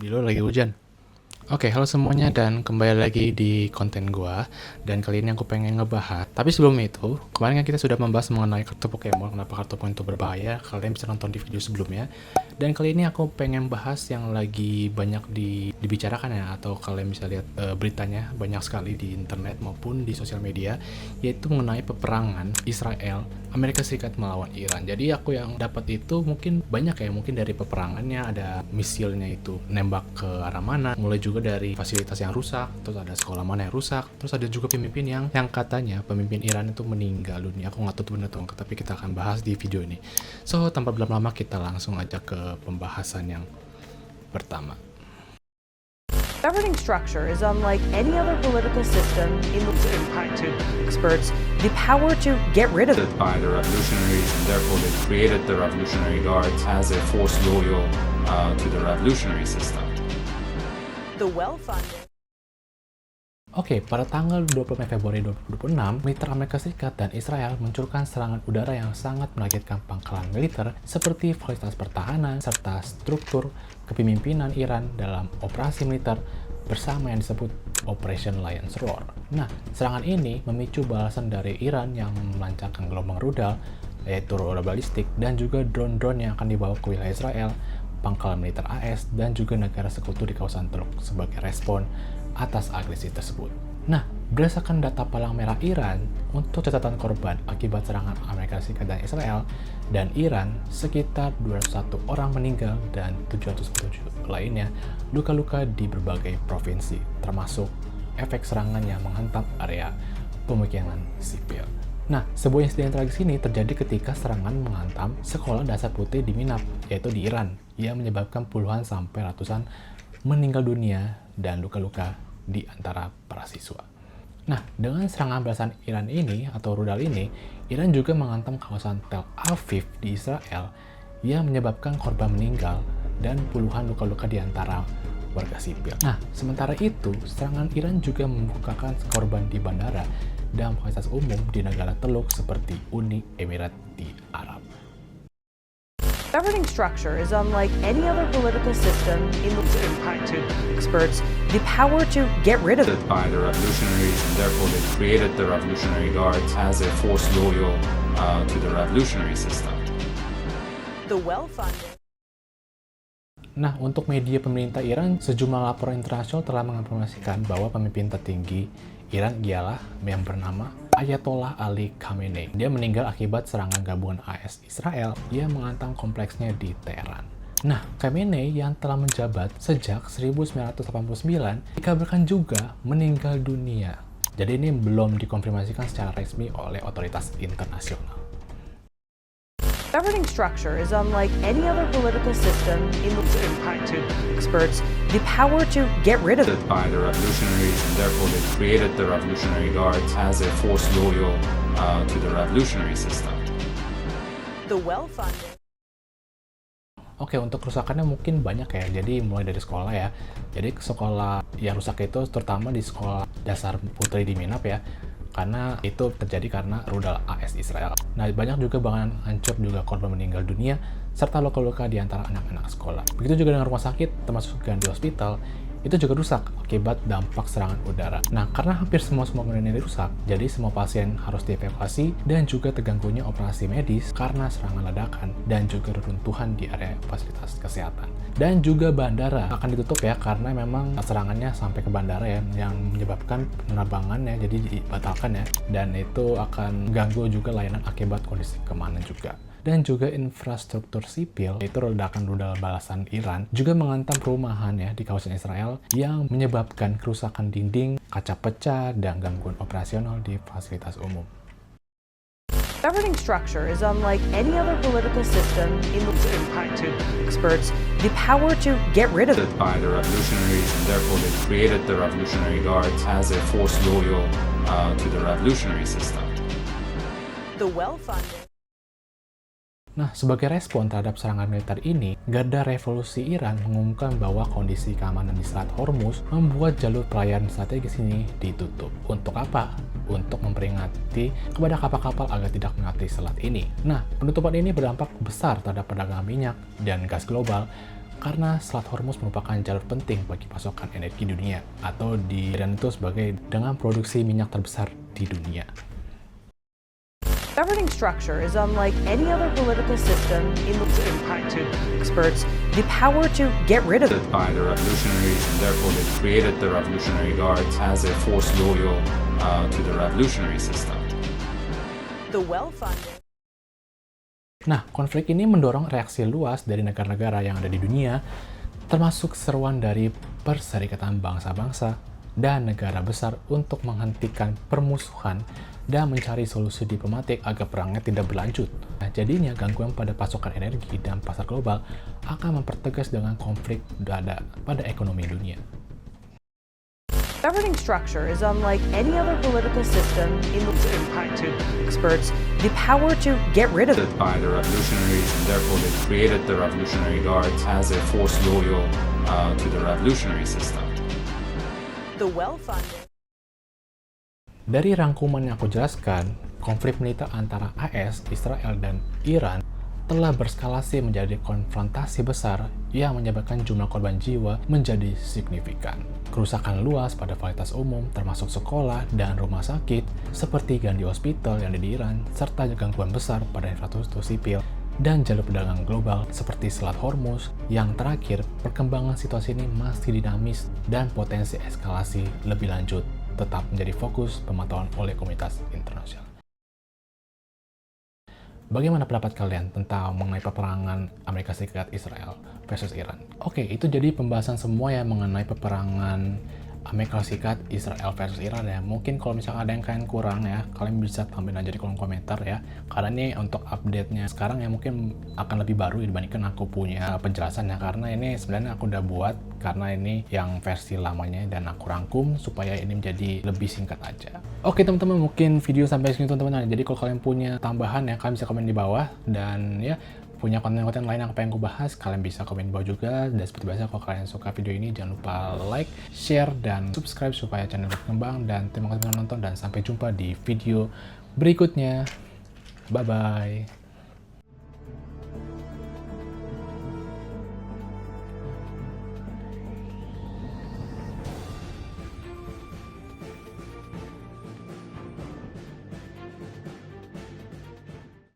Di luar lagi hujan. Oke, halo semuanya dan kembali lagi di konten gua. Dan kali ini aku pengen ngebahas. Tapi sebelum itu, kemarin kan kita sudah membahas mengenai kartu Pokemon, kenapa kartu Pokemon itu berbahaya. Kalian bisa nonton di video sebelumnya. Dan kali ini aku pengen bahas yang lagi banyak dibicarakan ya, atau kalian bisa lihat beritanya banyak sekali di internet maupun di sosial media, yaitu mengenai peperangan Israel Amerika Serikat melawan Iran. Jadi aku yang dapat itu mungkin banyak ya, mungkin dari peperangannya, ada misilnya itu nembak ke arah mana, mulai juga dari fasilitas yang rusak, terus ada sekolah mana yang rusak, terus ada juga pemimpin yang katanya pemimpin Iran itu meninggal dunia. Aku nggak tahu benar tuh, tapi kita akan bahas di video ini. So, tanpa berlama-lama kita langsung aja ke pembahasan yang pertama. Governing structure is unlike any other political system in the impacted experts the power to get rid of it. by the revolutionaries, and therefore they created the Revolutionary Guards as a force loyal to the revolutionary system. The well-funded Oke, pada tanggal 25 Februari 2026, militer Amerika Serikat dan Israel meluncurkan serangan udara yang sangat mengagetkan pangkalan militer seperti fasilitas pertahanan serta struktur kepemimpinan Iran dalam operasi militer bersama yang disebut Operation Lion's Roar. Nah, serangan ini memicu balasan dari Iran yang melancarkan gelombang rudal, yaitu rudal balistik, dan juga drone-drone yang akan dibawa ke wilayah Israel, pangkalan militer AS, dan juga negara sekutu di kawasan Teluk sebagai respon atas agresi tersebut. Nah, berdasarkan data Palang Merah Iran, untuk catatan korban akibat serangan Amerika Serikat dan Israel dan Iran, sekitar 201 orang meninggal dan 707 lainnya luka-luka di berbagai provinsi, termasuk efek serangan yang menghantam area pemukiman sipil. Nah, sebuah insiden tragis ini terjadi ketika serangan menghantam sekolah dasar putih di Minab, yaitu di Iran, yang menyebabkan puluhan sampai ratusan meninggal dunia dan luka-luka di antara para siswa. Nah, dengan serangan balasan Iran ini atau rudal ini, Iran juga menghantam kawasan Tel Aviv di Israel yang menyebabkan korban meninggal dan puluhan luka-luka di antara warga sipil. Nah, sementara itu, serangan Iran juga membukakan korban di bandara dan fasilitas umum di negara Teluk seperti Uni Emirat di Arab. governing structure is unlike any other political system in the impacted experts the power to get rid of it. by the revolutionaries, and therefore they created the Revolutionary Guards as a force loyal to the revolutionary system. The well-funded Nah, untuk media pemerintah Iran, sejumlah laporan internasional telah menginformasikan bahwa pemimpin tertinggi Iran ialah yang bernama Ayatollah Ali Khamenei. Dia meninggal akibat serangan gabungan AS Israel yang menghantam kompleksnya di Teheran. Nah, Khamenei yang telah menjabat sejak 1989 dikabarkan juga meninggal dunia. Jadi ini belum dikonfirmasikan secara resmi oleh otoritas internasional. governing structure is unlike any other political system in the impacted experts the power to get rid of it. by the revolutionaries, and therefore they created the Revolutionary Guards as a force loyal to the revolutionary system. The well-funded Oke, untuk kerusakannya mungkin banyak ya. Jadi mulai dari sekolah ya. Jadi sekolah yang rusak itu terutama di sekolah dasar putri di Minab ya. Karena itu terjadi karena rudal AS Israel. Nah, banyak juga bangunan hancur, juga korban meninggal dunia, serta luka-luka di antara anak-anak sekolah. Begitu juga dengan rumah sakit, termasuk Gandhi Hospital, itu juga rusak akibat dampak serangan udara. Nah, karena hampir semua bangunan ini rusak, jadi semua pasien harus dievakuasi dan juga terganggunya operasi medis karena serangan ledakan dan juga reruntuhan di area fasilitas kesehatan. Dan juga bandara akan ditutup ya, karena memang serangannya sampai ke bandara ya, yang menyebabkan penerbangannya jadi dibatalkan ya, dan itu akan ganggu juga layanan akibat kondisi keamanan juga. Dan juga infrastruktur sipil, yaitu ledakan rudal balasan Iran, juga menghantam perumahan ya di kawasan Israel yang menyebabkan kerusakan dinding, kaca pecah, dan gangguan operasional di fasilitas umum. governing structure is unlike any other political system in the impacted experts the power to get rid of it. by the revolutionaries, and therefore they created the Revolutionary Guards as a force loyal to the revolutionary system. The well-funded Nah, sebagai respon terhadap serangan militer ini, Garda Revolusi Iran mengumumkan bahwa kondisi keamanan di Selat Hormuz membuat jalur pelayaran strategis ini ditutup. Untuk apa? Untuk memperingati kepada kapal-kapal agar tidak melewati selat ini. Nah, penutupan ini berdampak besar terhadap perdagangan minyak dan gas global, karena Selat Hormuz merupakan jalur penting bagi pasokan energi dunia, atau dirancang itu sebagai dengan produksi minyak terbesar di dunia. Governing structure is unlike any other political system in the impacted experts the power to get rid of it. By the revolutionaries, and therefore they created the Revolutionary Guards as a force loyal to the revolutionary system. The well-funded. Nah, konflik ini mendorong reaksi luas dari negara-negara yang ada di dunia, termasuk seruan dari Perserikatan Bangsa-Bangsa dan negara besar untuk menghentikan permusuhan dan mencari solusi diplomatik agar perangnya tidak berlanjut. Nah, jadinya gangguan pada pasokan energi dan pasar global akan mempertegas dengan konflik pada ekonomi dunia. Governing structure is unlike any other political system in the impacted experts the power to get rid of it. By the revolutionaries, and therefore they created the Revolutionary Guards as a force loyal to the revolutionary system. The well-funded. Dari rangkuman yang aku jelaskan, konflik militer antara AS, Israel, dan Iran telah berskalasi menjadi konfrontasi besar yang menyebabkan jumlah korban jiwa menjadi signifikan. Kerusakan luas pada fasilitas umum, termasuk sekolah dan rumah sakit, seperti Gandhi Hospital yang ada di Iran, serta gangguan besar pada infrastruktur sipil dan jalur perdagangan global seperti Selat Hormuz. Yang terakhir, perkembangan situasi ini masih dinamis dan potensi eskalasi lebih lanjut tetap menjadi fokus pemantauan oleh komunitas internasional. Bagaimana pendapat kalian tentang mengenai peperangan Amerika Serikat Israel versus Iran? Oke, itu jadi pembahasan semua ya mengenai peperangan Amerika Serikat Israel versus Iran ya. Mungkin kalau misalnya ada yang kalian kurang ya, kalian bisa tambahin aja di kolom komentar ya. Karena ini untuk update-nya sekarang ya mungkin akan lebih baru dibandingkan aku punya penjelasannya. Karena ini sebenarnya aku udah buat karena ini yang versi lamanya dan aku rangkum supaya ini menjadi lebih singkat aja. Oke teman-teman, mungkin video sampai sini teman-teman. Jadi kalau kalian punya tambahan ya, kalian bisa komen di bawah. Dan ya, punya konten-konten lain yang pengen aku bahas, kalian bisa komen di bawah juga. Dan seperti biasa, kalau kalian suka video ini, jangan lupa like, share, dan subscribe supaya channel berkembang. Dan terima kasih telah nonton, dan sampai jumpa di video berikutnya. Bye-bye.